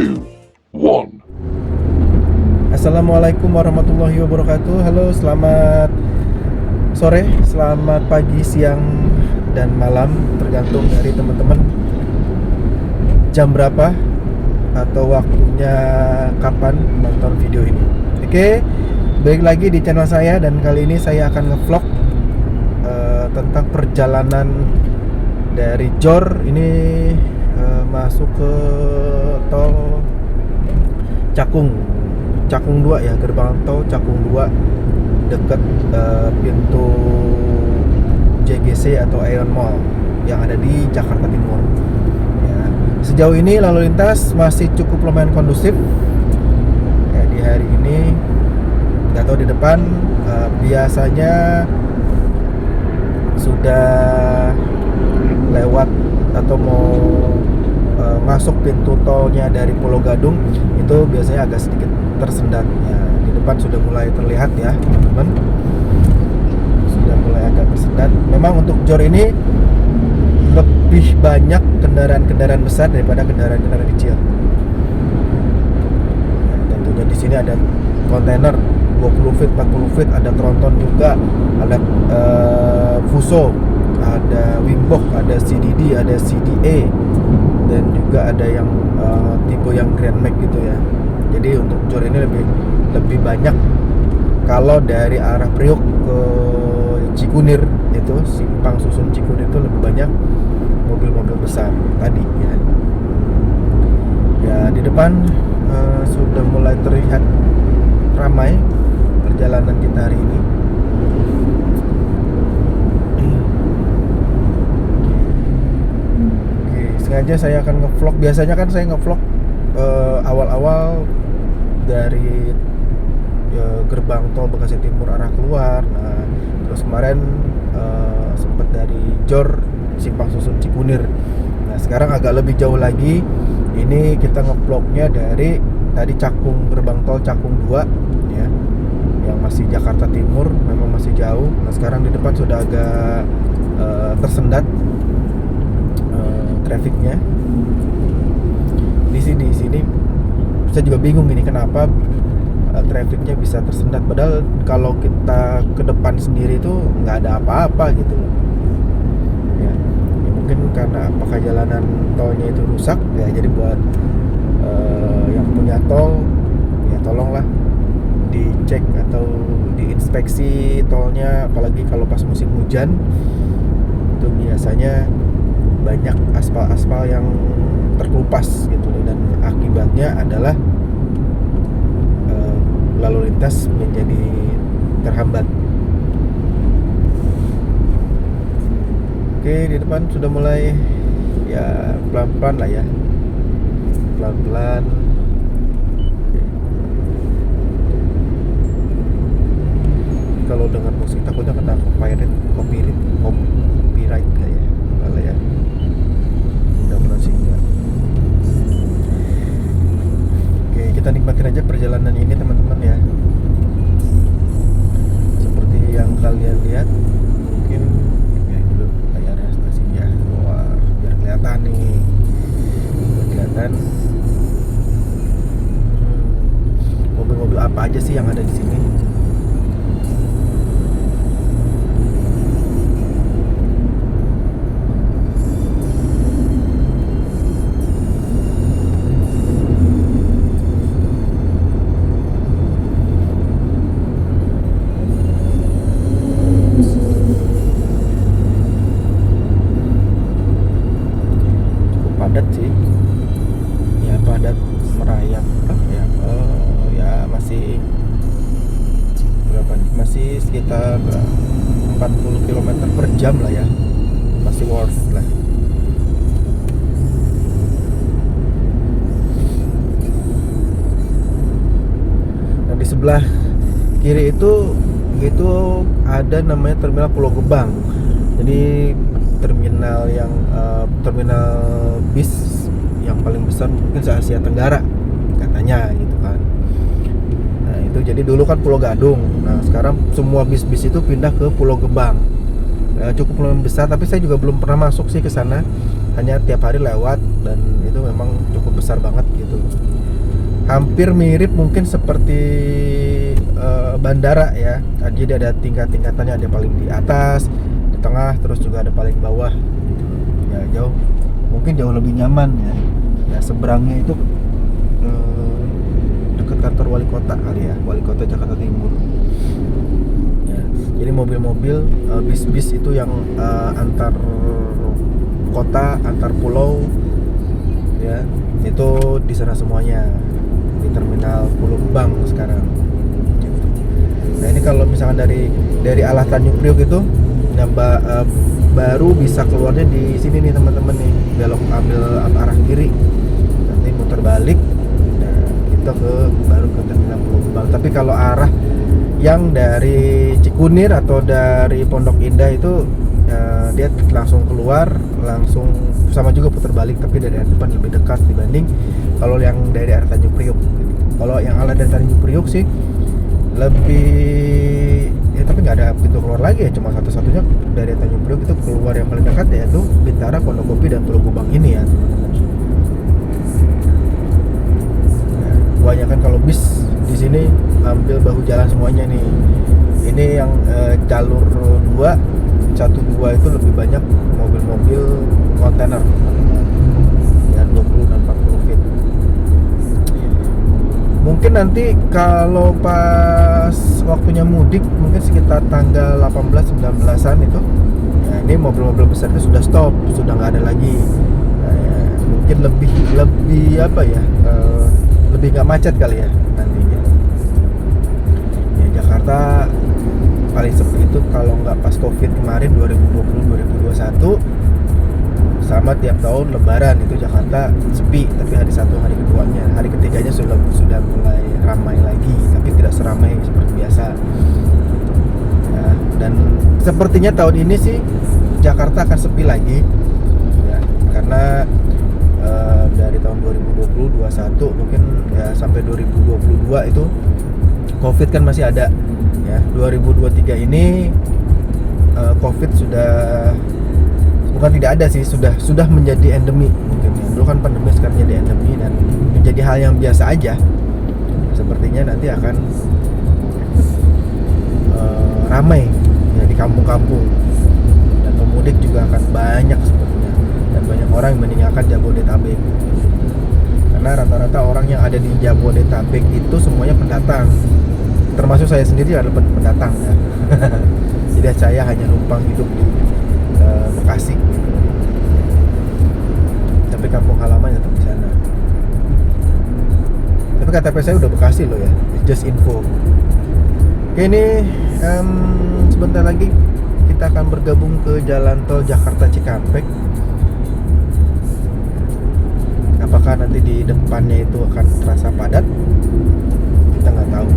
2, 1. Assalamualaikum warahmatullahi wabarakatuh. Halo, selamat sore, selamat pagi, siang, dan malam, tergantung dari teman-teman jam berapa atau waktunya kapan nonton video ini. Oke, balik lagi di channel saya, dan kali ini saya akan ngevlog tentang perjalanan dari Jor ini masuk ke tol Cakung 2 ya, gerbang tol Cakung 2 dekat pintu JGC atau Aeon Mall yang ada di Jakarta Timur ya. Sejauh ini lalu lintas masih cukup lumayan kondusif ya, di hari ini. Nggak tahu di depan biasanya sudah lewat atau mau masuk pintu tolnya dari Pulau Gadung itu biasanya agak sedikit tersendat ya. Di depan sudah mulai terlihat ya teman-teman, sudah mulai agak tersendat. Memang untuk Jor ini lebih banyak kendaraan-kendaraan besar daripada kendaraan-kendaraan kecil ya, tentunya di sini ada kontainer 20 feet, 40 feet, ada tronton juga, ada Fuso, ada Wingbox, ada CDD, ada CDA, dan juga ada yang tipe yang Grand Max gitu ya. Jadi untuk Jor ini lebih banyak. Kalau dari arah Priok ke Cikunir itu simpang susun Cikunir itu lebih banyak mobil-mobil besar tadi ya. Ya di depan sudah mulai terlihat ramai perjalanan kita hari ini. Sengaja saya akan ngevlog. Biasanya kan saya ngevlog awal-awal dari gerbang tol Bekasi Timur arah keluar. Nah, terus kemarin sempat dari Jor simpang susun Cikunir. Nah, sekarang agak lebih jauh lagi. Ini kita ngevlognya dari tadi Cakung, gerbang tol Cakung 2 ya, yang masih Jakarta Timur, memang masih jauh. Nah, sekarang di depan sudah agak tersendat trafiknya. Di sini saya juga bingung ini kenapa trafiknya bisa tersendat, padahal kalau kita ke depan sendiri itu nggak ada apa-apa gitu ya. Mungkin karena apakah jalanan tolnya itu rusak ya, jadi buat yang punya tol ya tolonglah dicek atau diinspeksi tolnya, apalagi kalau pas musim hujan itu biasanya banyak aspal-aspal yang terkelupas gitu, dan akibatnya adalah lalu lintas menjadi terhambat. Oke, di depan sudah mulai ya pelan-pelan lah ya, pelan-pelan. Kalau dengar musik takutnya kena copyright gak ya? Kalau ya mudah-mudahan sih enggak. Oke, kita nikmatin aja perjalanan ini teman-teman ya. Seperti yang kalian lihat, mungkin ya dulu layarnya stasiunnya. Wah, biar kelihatan nih, biar kelihatan mobil-mobil apa aja sih yang ada di sini. Padat sih ya, padat merayap ya. Ya masih berapa nih? Masih sekitar 40 km per jam lah ya, masih worth lah. Nah, di sebelah kiri itu ada namanya terminal Pulau Gebang. Jadi terminal yang terminal bis yang paling besar mungkin se Asia Tenggara katanya gitu kan. Nah itu jadi dulu kan Pulau Gadung. Nah sekarang semua bis-bis itu pindah ke Pulau Gebang. Cukup lumayan besar, tapi saya juga belum pernah masuk sih ke sana. hanya tiap hari lewat, dan itu memang cukup besar banget gitu. Hampir mirip mungkin seperti bandara ya. Jadi ada tingkat-tingkatannya, ada paling di atas, di tengah, terus juga ada paling bawah. Ya mungkin jauh lebih nyaman ya. Ya seberangnya itu dekat kantor wali kota kali ya, wali kota Jakarta Timur. Ya, jadi mobil-mobil bis-bis itu yang antar kota, antar pulau ya, itu di sana semuanya, di terminal Pulau Gebang sekarang. Nah ini kalau misalkan dari arah Tanjung Priok itu baru bisa keluarnya di sini nih teman-teman nih, belok ambil arah kiri, nanti muter balik, nah kita baru ke terminal Pulau Gebang. Tapi kalau arah yang dari Cikunir atau dari Pondok Indah itu dia langsung keluar, langsung sama juga putar balik, tapi dari arah depan lebih dekat dibanding kalau yang dari arah Tanjung Priok. Kalau yang arah dari Tanjung Priok sih lebih ya, tapi nggak ada pintu keluar lagi ya, cuma satu-satunya dari Tanjung Priok itu keluar yang paling dekat yaitu Bintara, Pondokopi, dan Pulau Gebang ini ya teman-teman. Nah, kebanyakan kalau bis di sini ambil bahu jalan semuanya nih. Ini yang jalur 1, 2 itu lebih banyak mobil-mobil kontainer ya, 20 dan 40 feet. Mungkin nanti kalau pas waktunya mudik, mungkin sekitar tanggal 18-19an itu ya, ini mobil-mobil besar itu sudah stop, sudah nggak ada lagi. Nah, ya, mungkin lebih apa ya, lebih nggak macet kali ya nantinya ya. Jakarta paling sepi itu kalau nggak pas Covid kemarin 2020-2021, sama tiap tahun Lebaran itu Jakarta sepi, tapi hari satu, hari keduanya, hari ketiganya sudah mulai ramai lagi, tapi tidak seramai seperti biasa ya. Dan sepertinya tahun ini sih Jakarta akan sepi lagi ya, karena dari tahun 2020-2021 mungkin ya sampai 2022 itu Covid kan masih ada ya. 2023 ini Covid sudah bukan tidak ada sih, sudah menjadi endemi mungkin ya. Dulu kan pandemi, sekarang jadi endemi dan menjadi hal yang biasa aja. Sepertinya nanti akan ramai ya di kampung-kampung, dan pemudik juga akan banyak sepertinya, dan banyak orang yang meninggalkan Jabodetabek, karena rata-rata orang yang ada di Jabodetabek itu semuanya pendatang, termasuk saya sendiri adalah pendatang ya. Jadi saya hanya numpang hidup di Bekasi, tapi kampung halaman tetap di sana. Tapi KTP saya udah Bekasi loh ya, just info. Oke, ini sebentar lagi kita akan bergabung ke jalan tol Jakarta Cikampek. Apakah nanti di depannya itu akan terasa padat? Kita nggak tahu.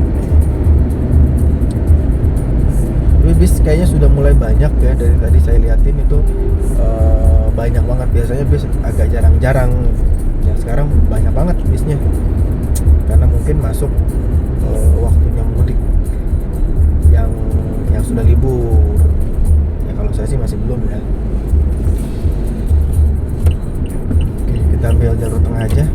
Tapi bis kayaknya sudah mulai banyak ya, dari tadi saya liatin itu banyak banget. Biasanya bis agak jarang-jarang ya, sekarang banyak banget bisnya, karena mungkin masuk waktunya mudik yang sudah libur ya. Kalau saya sih masih belum ya. Oke, kita ambil jalur tengah aja.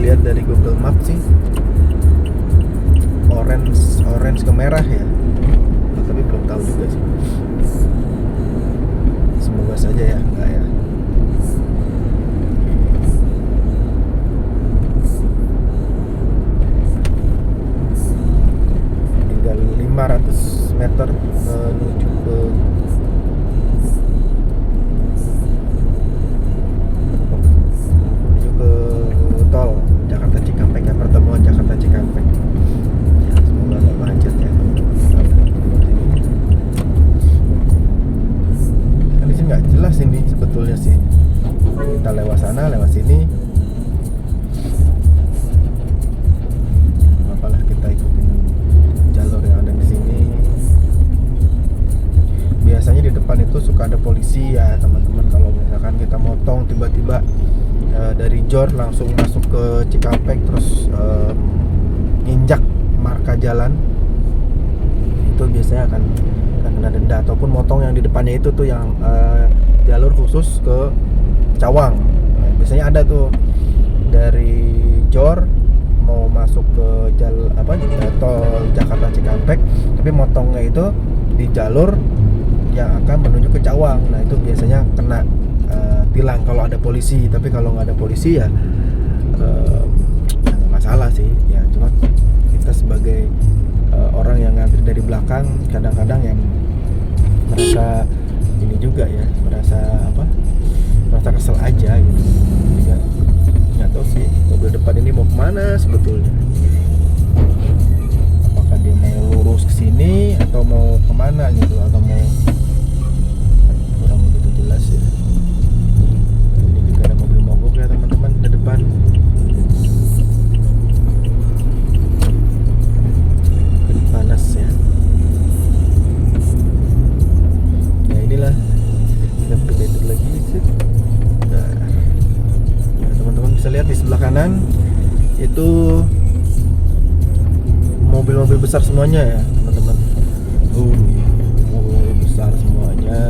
Dari Google Maps sih orange ke merah ya, tapi belum tahu juga sih. Semoga saja ya enggak ya. Tinggal 500 meter menuju ke tol Jakarta Cikampek ya, pertemuan Jakarta Cikampek ya. Semoga nggak macet ya. Kan di sini nggak jelas ini sebetulnya sih, kita lewat sana lewat sini, apalah kita ikutin jalur yang ada di sini. tuh suka ada polisi ya teman-teman. Kalau misalkan kita motong tiba-tiba dari Jor langsung masuk ke Cikampek terus nginjak marka jalan, itu biasanya akan kena denda. Ataupun motong yang di depannya itu tuh yang jalur khusus ke Cawang. Nah, biasanya ada tuh dari Jor mau masuk ke tol Jakarta Cikampek, tapi motongnya itu di jalur yang akan menuju ke Cawang. Nah itu biasanya kena tilang kalau ada polisi. Tapi kalau nggak ada polisi ya nggak masalah sih ya. Cuma kita sebagai orang yang ngantri dari belakang kadang-kadang yang merasa ini juga ya, merasa kesel aja gitu. Juga nggak tahu sih mobil depan ini mau kemana sebetulnya. Apakah dia mau lurus ke sini atau mau kemana gitu, atau mau, kurang begitu jelas ya. Ini juga ada mobil mogok ya teman-teman di depan. Panas ya. Ya inilah, kita berbeda lagi sih. Nah, ya, teman-teman bisa lihat di sebelah kanan itu mobil-mobil besar semuanya ya teman-teman. Mobil-mobil besar semuanya.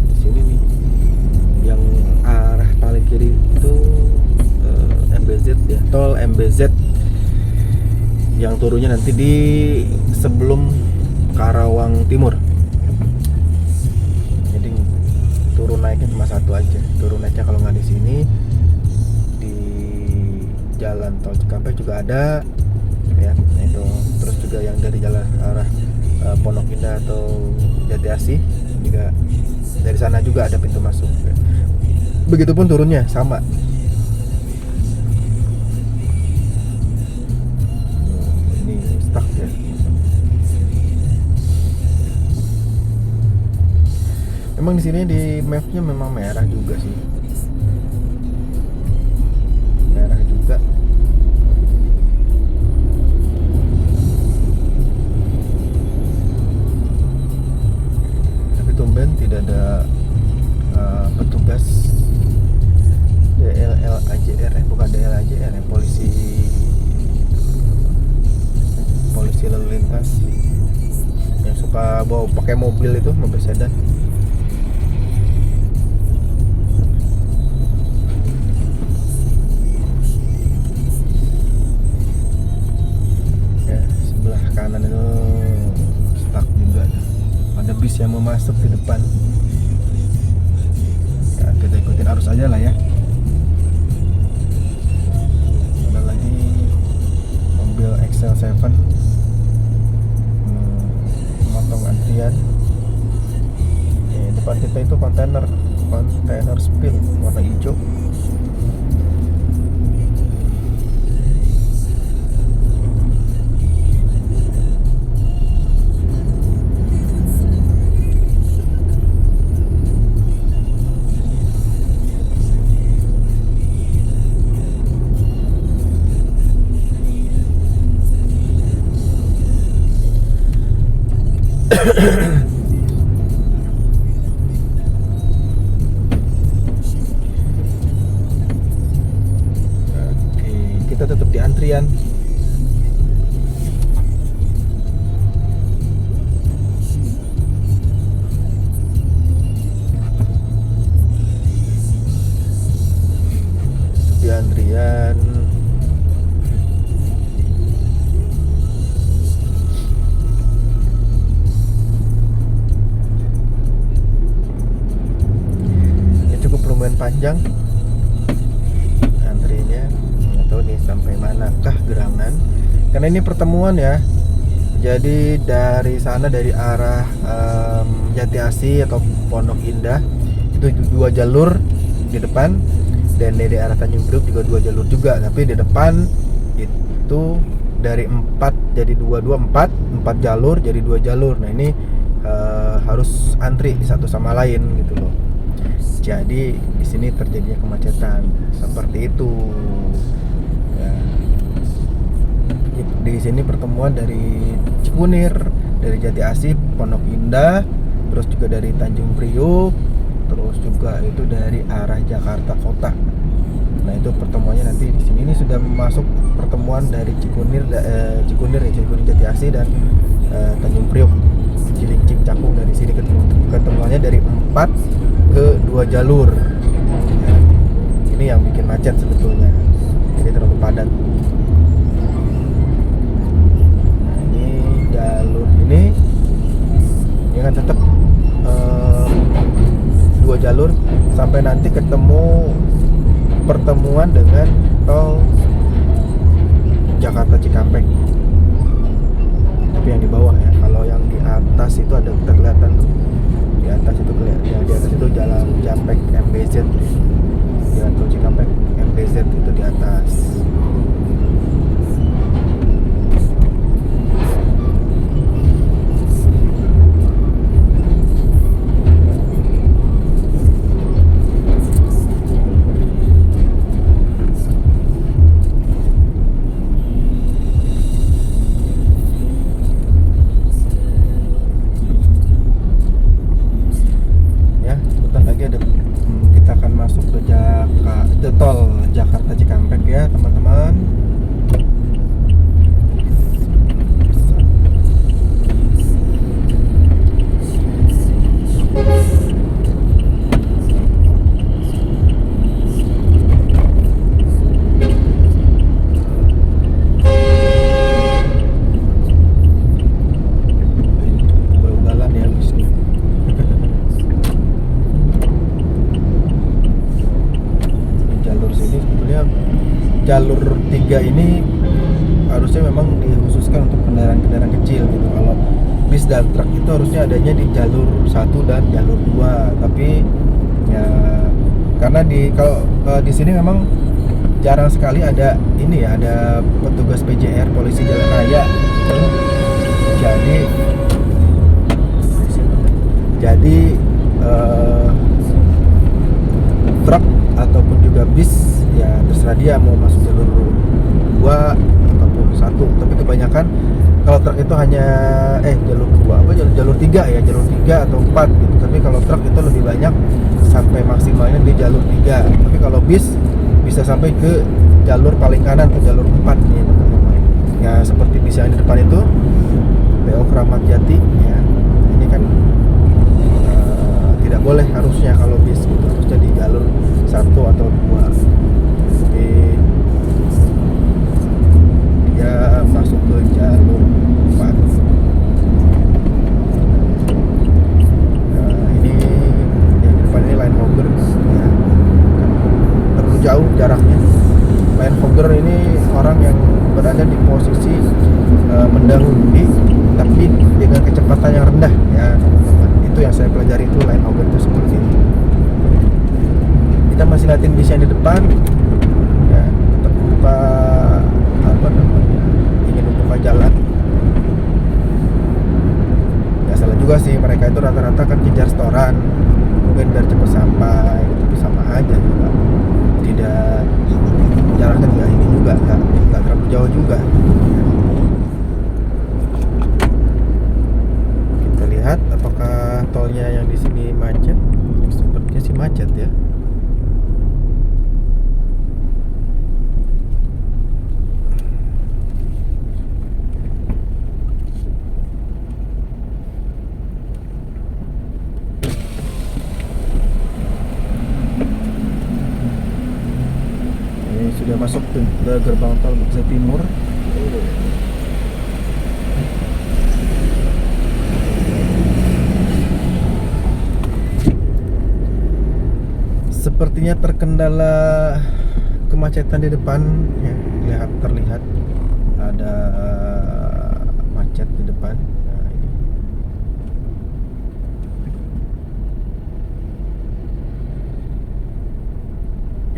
Di sini nih yang arah paling kiri itu MBZ ya, tol MBZ yang turunnya nanti di sebelum Karawang Timur. Jadi turun naiknya cuma satu aja. Turun naiknya kalau nggak di sini, di jalan tol Cikampek juga ada ya. Nah, itu terus juga yang dari jalan arah Pondok Indah atau Jati Asih juga, dari sana juga ada pintu masuk. Begitupun turunnya sama. Ya. Emang di sini di mapnya memang merah juga sih, merah juga. Tapi tumben tidak ada petugas DLLAJR, bukan DLAJR ya, polisi lalu lintas yang suka bawa pakai mobil itu, mobil sedan. Ya, sebelah kanan itu stuck juga, ada bis yang mau masuk di depan. Ya, kita ikutin arus aja lah ya. Ada lagi mobil Excel 7 motong antrian. Depan kita itu kontainer spill warna hijau. Oke, kita tetap di antrian. Di antrian. Lumayan panjang antrinya, nggak tahu nih sampai manakah gerangan, karena ini pertemuan ya. Jadi dari sana, dari arah Jati Asih atau Pondok Indah itu 2 jalur di depan, dan dari arah Tanjung Priok juga 2 jalur juga, tapi di depan itu dari 4 jadi 4 jalur jadi 2 jalur. Nah ini harus antri satu sama lain gitu loh. Jadi di sini terjadinya kemacetan seperti itu. Ya, di sini pertemuan dari Cikunir, dari Jati Asih, Pondok Indah, terus juga dari Tanjung Priuk, terus juga itu dari arah Jakarta Kota. Nah itu pertemuannya nanti di sini. Ini sudah masuk pertemuan dari Cikunir Jati Asih dan Tanjung Priuk, Cilincing Cakung. Dari sini ketemuannya dari 4 ke 2 jalur. Ya, ini yang bikin macet sebetulnya. Jadi terlalu padat. Nah ini jalur ini kan tetap 2 jalur sampai nanti ketemu pertemuan dengan tol Jakarta Cikampek. Tapi yang di bawah ya. Kalau yang di atas itu ada kelihatan tuh. Di atas itu kelihatan. Yang di atas itu jalan Cikampek MBZ. Jalan tol Cikampek MBZ itu di atas. Kita akan masuk ke tol Jakarta Cikampek ya teman-teman. Ugal-ugalan ya di sini. Jalur sini sebetulnya jalur 3 ini harusnya memang dikhususkan untuk kendaraan-kendaraan kecil gitu. Kalau bis dan truk itu harusnya adanya di jalur 1 dan jalur 2. Tapi ya karena kalau di sini memang jarang sekali ada ini ya, ada petugas PJR, polisi jalan raya gitu. Jadi truk ataupun juga bis ya terserah dia mau masuk jalur 2 ataupun 1. Tapi kebanyakan kalau truk itu hanya jalur 2 jalur 3 ya, jalur 3 atau 4 gitu. Tapi kalau truk itu lebih banyak sampai maksimalnya di jalur 3. Tapi kalau bis bisa sampai ke jalur paling kanan atau jalur 4 nih teman-teman. Ya seperti bis yang di depan itu PO Kramat Jati ya. Ini kan tidak boleh harusnya kalau bis gitu, harusnya di jalur 1 atau 2. Jadi dia masuk ke jalur 4. Nah, ini yang di depan ini line hogger ya. Terlalu jauh jaraknya. Line hogger ini orang yang berada di posisi mendahului tapi dengan kecepatan yang rendah ya teman-teman. Itu yang saya pelajari, itu line hogger itu seperti itu. Kita masih liatin bis yang di depan ya, tetap buka ingin membuka jalan. Ya salah juga sih, mereka itu rata-rata kan kejar setoran, mungkin biar cepat sampai, tapi sama aja juga. Tidak, jaraknya juga ini juga nggak terlalu jauh juga. Kita lihat apakah tolnya yang di sini macet. Sepertinya sih macet ya. Sudah masuk ke gerbang tol Bekasi Timur. Sepertinya terkendala kemacetan di depan ya, terlihat ada macet di depan. Nah, ini.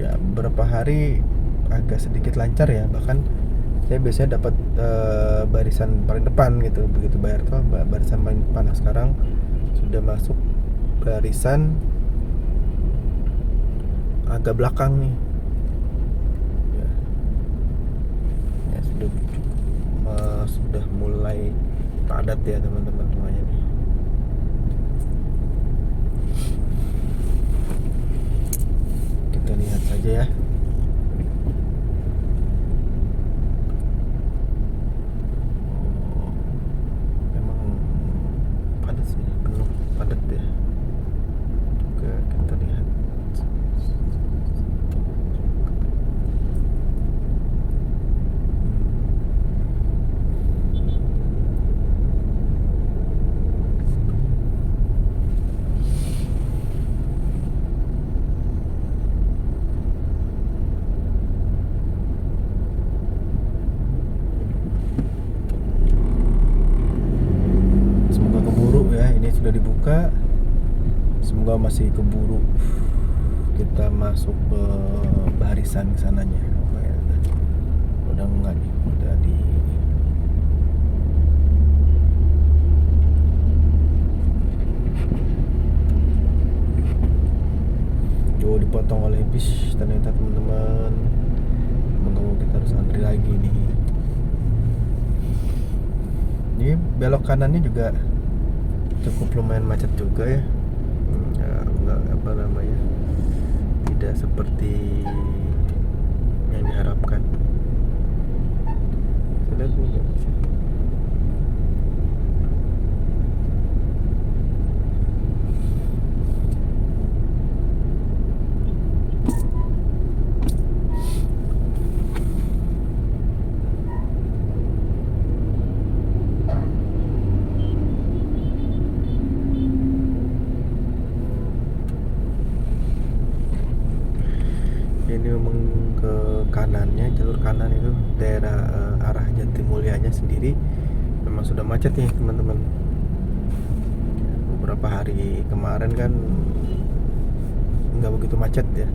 Ya beberapa hari agak sedikit lancar ya, bahkan saya biasanya dapat barisan paling depan gitu begitu bayar tol, barisan paling depan. Nah, sekarang sudah masuk barisan agak belakang nih ya, ya sudah mulai padat ya teman-teman semuanya nih. Kita lihat saja ya. Memang padat sih, penuh padat ya. Juga kita lihat. Semoga keburu ya, ini sudah dibuka. Semoga masih keburu kita masuk ke barisan sananya. Udah enggak nih, udah di dipotong oleh bis ternyata teman-teman. Menunggu kita harus antri lagi nih. Ini belok kanannya juga cukup lumayan macet juga ya. Enggak apa namanya, tidak seperti yang diharapkan. Saya lihat nih, ini memang ke kanannya, jalur kanan itu daerah arah Jatimulianya sendiri memang sudah macet nih teman-teman. Beberapa hari kemarin kan nggak begitu macet ya,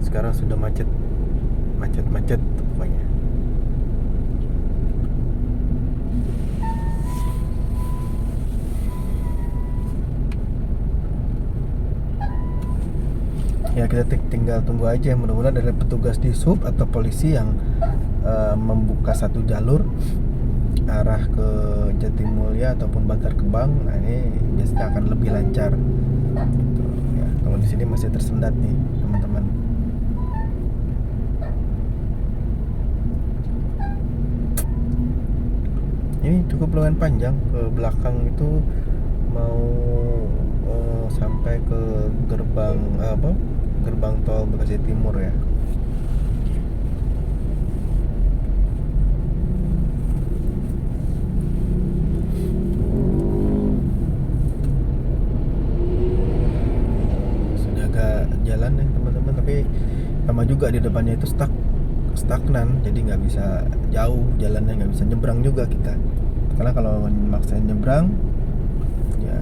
sekarang sudah macet pokoknya. Ya kita tinggal tunggu aja, mudah-mudahan ada petugas di sub atau polisi yang membuka satu jalur arah ke Jatimulya ataupun Bantar Gebang. Nah ini biasanya akan lebih lancar gitu, ya. Kalau di sini masih tersendat nih teman-teman. Ini cukup lumayan panjang, ke belakang itu mau sampai ke gerbang tol Bekasi Timur ya. Sudah agak jalan ya teman-teman, tapi sama juga di depannya itu stagnan, jadi nggak bisa jauh jalannya, nggak bisa nyebrang juga kita, karena kalau maksain nyebrang ya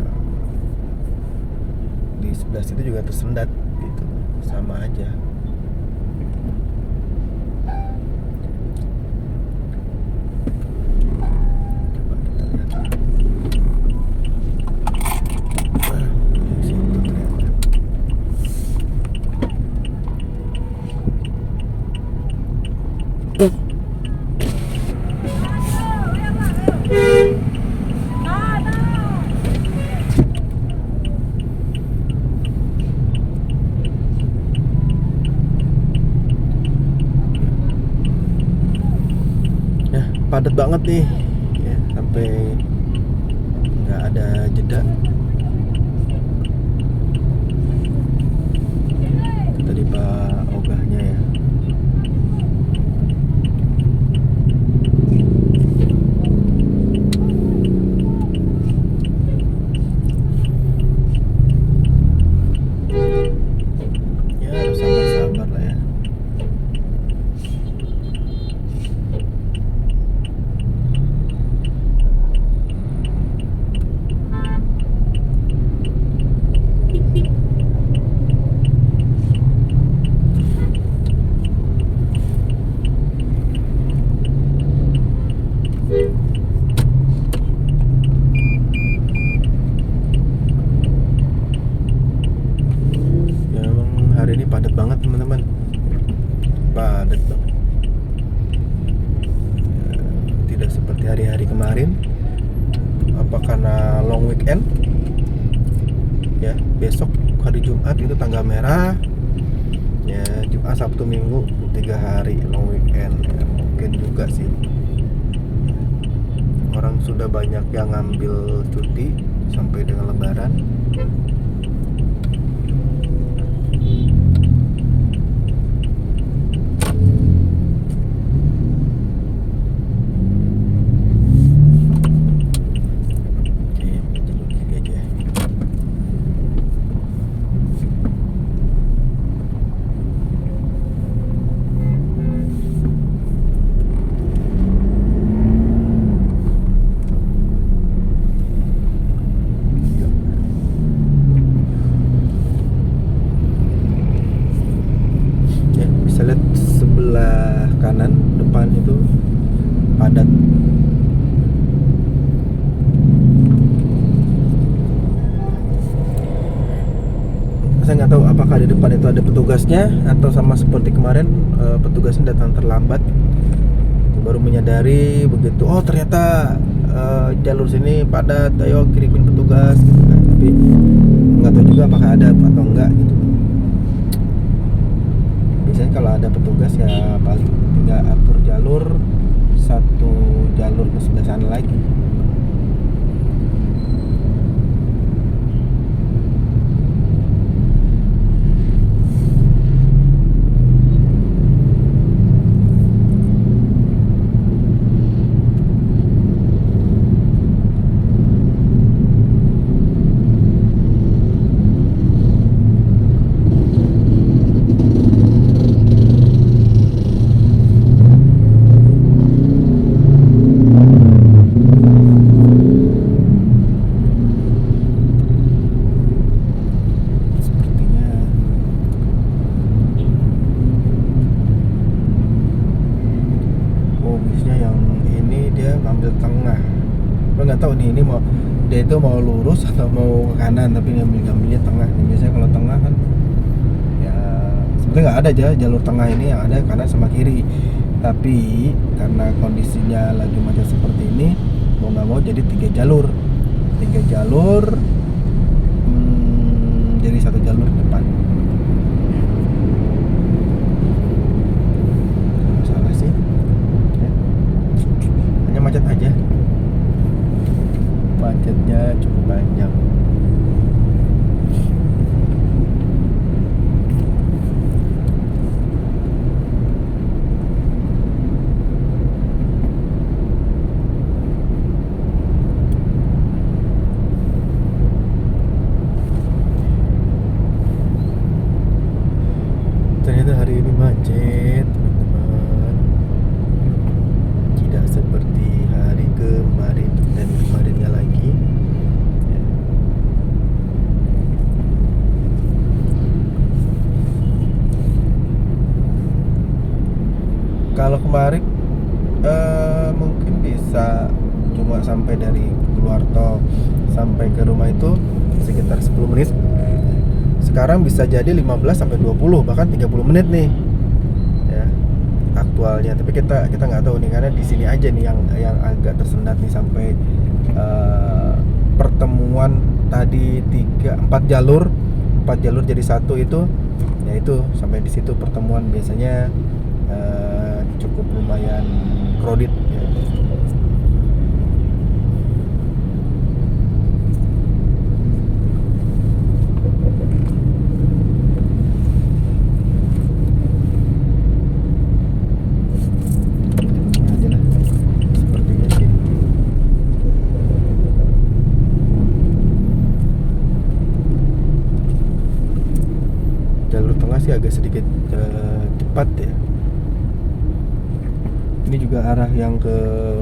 di sebelah situ juga tersendat gitu, sama aja. Coba kita lihat di situ ternyata. Padat banget nih ya, sampai nggak ada jeda. Itu tadi Pak Ogahnya ya. Ya harus sabar-sabar lah ya. padat banget teman-teman, padat banget. Tidak seperti hari-hari kemarin. Apa karena long weekend ya? Besok hari Jumat itu tanggal merah ya, Jumat Sabtu Minggu 3 hari long weekend ya, mungkin juga sih orang sudah banyak yang ngambil cuti sampai dengan Lebaran. Lihat sebelah kanan depan itu padat. Saya nggak tahu apakah di depan itu ada petugasnya atau sama seperti kemarin petugasnya datang terlambat, baru menyadari begitu, oh ternyata jalur sini padat, ayo kirimin petugas gitu kan. Tapi nggak tahu juga apakah ada atau enggak gitu. Biasanya kalau ada petugas ya paling tinggal atur jalur, satu jalur ke sebelah sana lagi. Tahu nih ini mau dia itu mau lurus atau mau ke kanan, tapi ngambilnya tengah. Biasanya kalau tengah kan ya sebenarnya nggak ada aja jalur tengah ini, yang ada kanan sama kiri. Tapi karena kondisinya lagi macet seperti ini, mau nggak mau jadi tiga jalur jadi satu jalur di depan. Masalah sih ya. Hanya macet aja, macetnya cukup panjang. Ternyata hari ini macet teman-teman, tidak seperti hari kemarin dan kemarinnya lagi ya. Kalau kemarin mungkin bisa cuma sampai dari keluar tol sampai ke rumah itu sekitar 10 menit. Sekarang bisa jadi 15 sampai 20 bahkan 30 menit nih ya aktualnya. Tapi kita nggak tahu nih, karena di sini aja nih yang agak tersendat nih sampai pertemuan tadi 4 jalur jadi satu itu, ya itu sampai di situ pertemuan biasanya cukup lumayan crowded ya. Jalur tengah sih agak sedikit cepat ya. Ini juga arah yang ke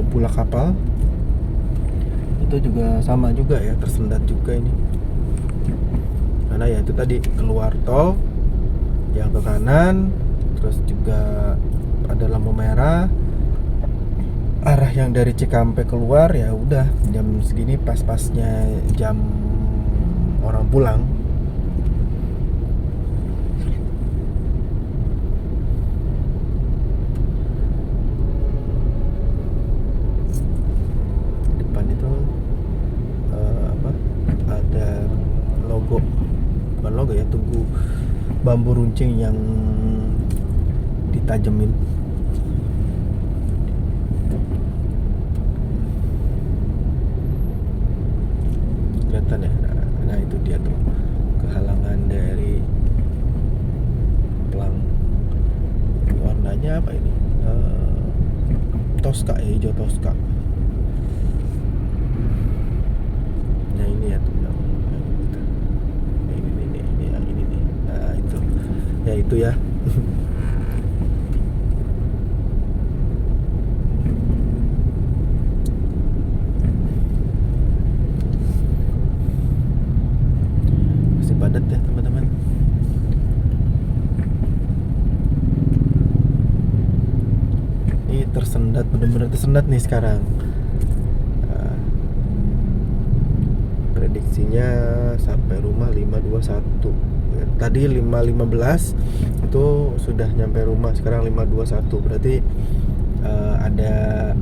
Pulau Kapal itu juga sama juga ya, tersendat juga ini. Karena ya itu tadi keluar tol yang ke kanan, terus juga ada lampu merah. Arah yang dari Cikampek keluar ya udah jam segini pas-pasnya jam orang pulang. bukan logo ya, tugu bambu runcing yang ditajemin. Kelihatan ya, nah itu dia tuh kehalangan dari pelang. Warnanya apa ini? Tosca ya, hijau Tosca. Nah ini ya tuh yang ini yang ini nih. Nah itu ya, itu ya. Masih padat ya teman-teman. Ini tersendat, benar-benar tersendat nih sekarang. Prediksinya sampai rumah 5.21. Tadi 5.15 itu sudah nyampe rumah, sekarang 5.21. Berarti ada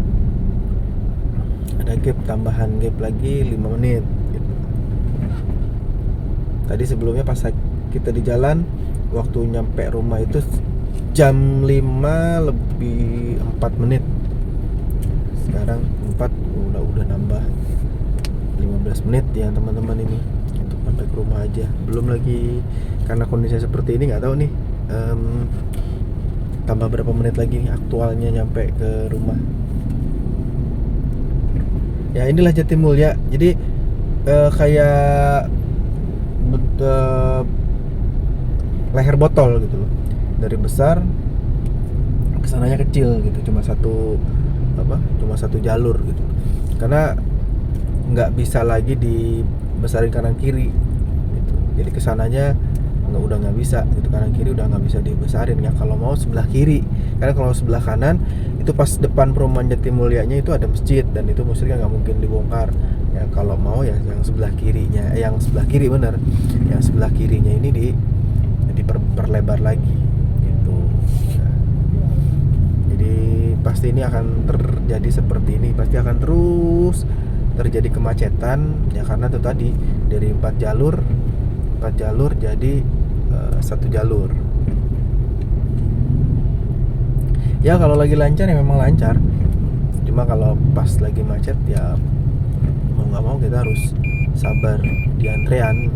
gap, tambahan gap lagi 5 menit gitu. Tadi sebelumnya pas kita di jalan, waktu nyampe rumah itu jam 5 lebih 4 menit. Sekarang 4 udah nambah 15 menit ya teman-teman, ini untuk sampai ke rumah aja. Belum lagi karena kondisinya seperti ini, nggak tahu nih tambah berapa menit lagi nih aktualnya nyampe ke rumah. Ya inilah Jatimulya. Jadi kayak leher botol gitu loh. Dari besar kesananya kecil gitu, cuma satu jalur gitu. Karena nggak bisa lagi dibesarin kanan kiri gitu. Jadi kesananya udah nggak bisa gitu, kanan kiri udah nggak bisa dibesarin ya kalau mau sebelah kiri. Karena kalau sebelah kanan itu pas depan perumahan Jatimulyanya itu ada masjid, dan itu masjidnya nggak mungkin dibongkar ya. Kalau mau ya yang sebelah kirinya, yang sebelah kiri bener, yang sebelah kirinya ini diperlebar lagi gitu ya. Jadi pasti ini akan terjadi seperti ini, pasti akan terus terjadi kemacetan ya, karena itu tadi dari 4 jalur jadi 1 jalur. Ya kalau lagi lancar ya memang lancar, cuma kalau pas lagi macet ya mau nggak mau kita harus sabar di antrean.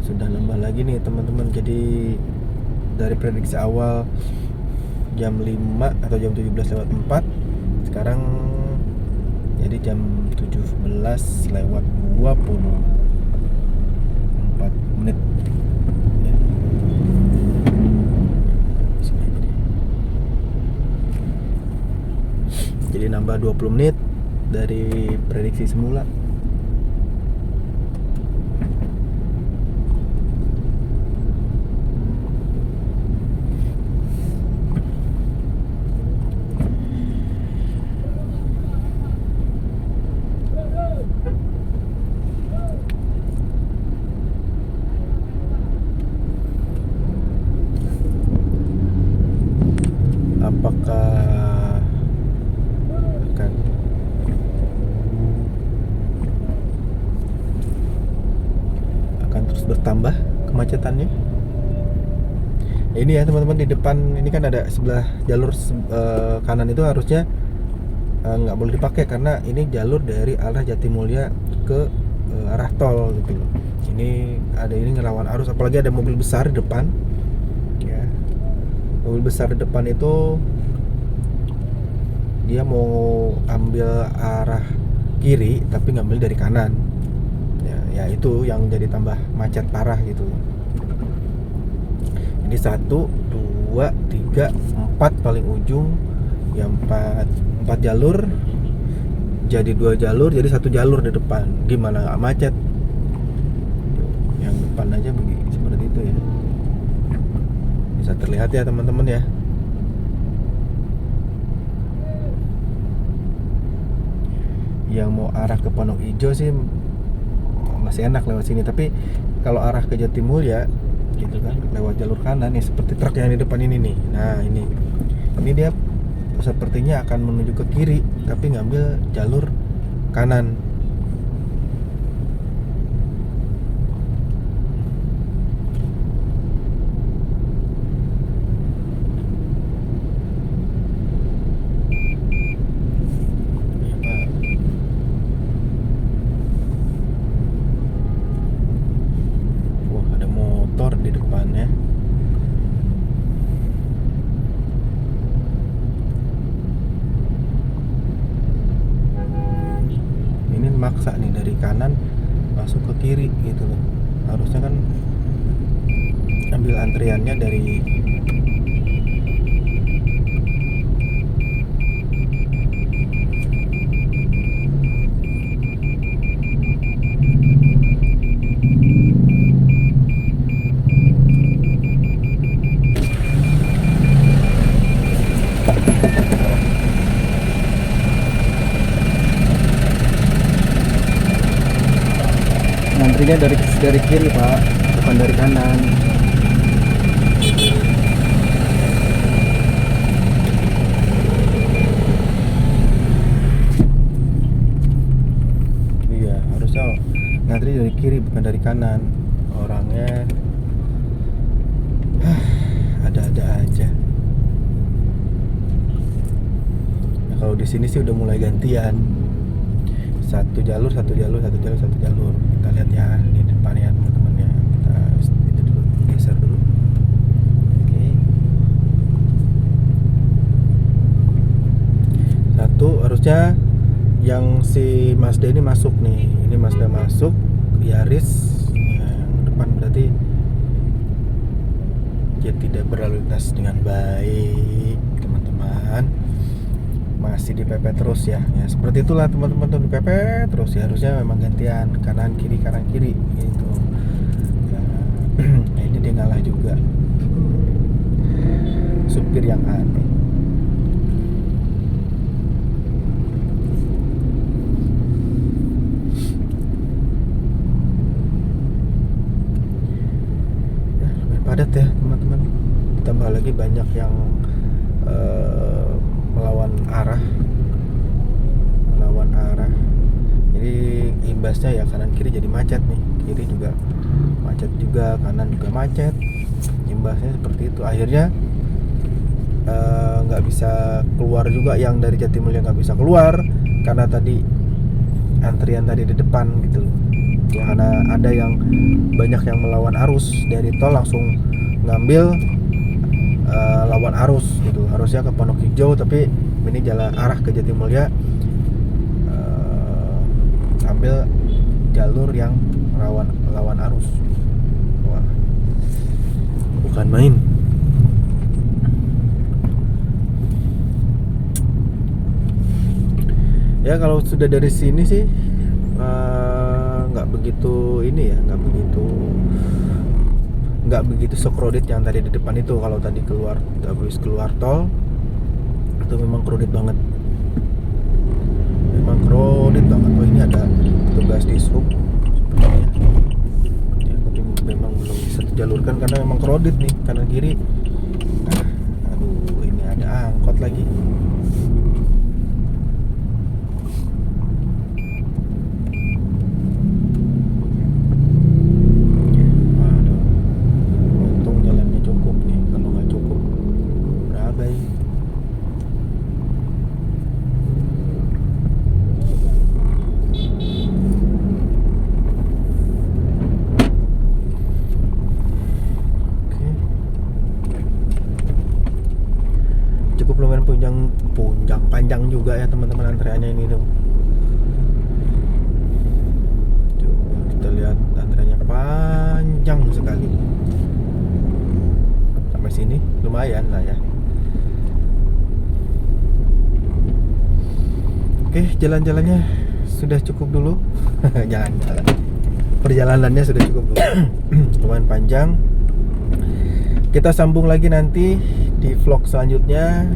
Sudah nambah lagi nih teman-teman. Jadi dari prediksi awal jam 5 atau jam 17:04, sekarang jadi jam 17:24 menit ya. Jadi nambah 20 menit dari prediksi semula. Apakah akan terus bertambah kemacetannya? Ini ya teman-teman, di depan ini kan ada sebelah jalur kanan itu harusnya nggak boleh dipakai, karena ini jalur dari arah Jatimulya ke arah tol gitu loh. Ini ngelawan arus, apalagi ada mobil besar di depan ya. Mobil besar di depan itu dia mau ambil arah kiri tapi ngambil dari kanan ya itu yang jadi tambah macet parah gitu. Ini 1, 2, 3, 4 paling ujung yang 4 jalur jadi 2 jalur, jadi 1 jalur di depan. Gimana nggak macet? Yang depan aja seperti itu ya. Bisa terlihat ya teman-teman ya. Yang mau arah ke Pondok Hijau sih masih enak lewat sini, tapi kalau arah ke Jatimulya gitu kan, lewat jalur kanan nih seperti truk yang di depan ini nih. Nah ini dia sepertinya akan menuju ke kiri tapi ngambil jalur kanan. Ya, Pak. Wah, ada motor di depannya. Ini maksa nih dari kanan masuk ke kiri gitu loh. Harusnya kan ambil antriannya dari Antrinya dari kiri Pak, bukan dari kanan. iya, harusnya ngantri dari kiri bukan dari kanan. Orangnya ada-ada aja. Nah, kalau di sini sih udah mulai gantian. Satu jalur. Kita lihat ya, ini depan ya teman-teman ya. Kita itu dulu, geser dulu. Oke. Satu harusnya yang si Mazda ini masuk nih. Ini Mazda masuk, Yaris yang depan berarti dia tidak berlalu lintas dengan baik, teman-teman. Masih dipepet terus ya. Ya seperti itulah teman-teman, tuh dipepet terus ya. Harusnya memang gantian kanan kiri gitu. Ya, nah ini dia ngalah juga. Supir yang aneh. Ya, lumayan padat ya teman-teman. Tambah lagi banyak yang melawan arah, jadi imbasnya ya kanan kiri jadi macet nih, kiri juga macet juga, kanan juga macet, imbasnya seperti itu. Akhirnya nggak bisa keluar juga, yang dari Jatimulya nggak bisa keluar karena tadi antrian tadi di depan gitu loh ya, karena ada yang banyak yang melawan arus dari tol langsung ngambil lawan arus gitu. Harusnya ke Pondok Hijau tapi ini jalan arah ke Jatimulya, ambil jalur yang lawan arus. Wah, bukan main. Ya kalau sudah dari sini sih nggak begitu ini ya, nggak begitu so-crowded yang tadi di depan itu. Kalau tadi habis keluar tol itu memang crowded banget, Oh ini ada petugas di sub sepertinya ya, tapi memang belum bisa dijalurkan karena memang crowded nih kanan kiri. Aduh, ini ada angkot lagi. Panjang juga ya teman-teman antreannya ini tuh. Coba kita lihat antreannya panjang sekali. Sampai sini lumayan lah ya. Oke, jalan-jalannya sudah cukup dulu. Jalan-jalan. Perjalanannya sudah cukup dulu. Lumayan panjang. Kita sambung lagi nanti di vlog selanjutnya.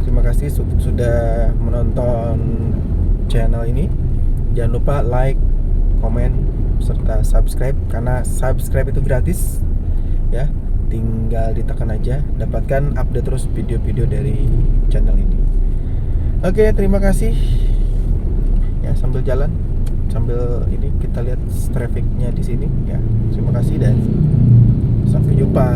Terima kasih sudah menonton channel ini. Jangan lupa like, komen, serta subscribe, karena subscribe itu gratis. ya. Tinggal ditekan aja, dapatkan update terus video-video dari channel ini. Oke, terima kasih. Ya, sambil jalan, sambil ini kita lihat trafficnya di sini ya. Terima kasih dan sampai jumpa.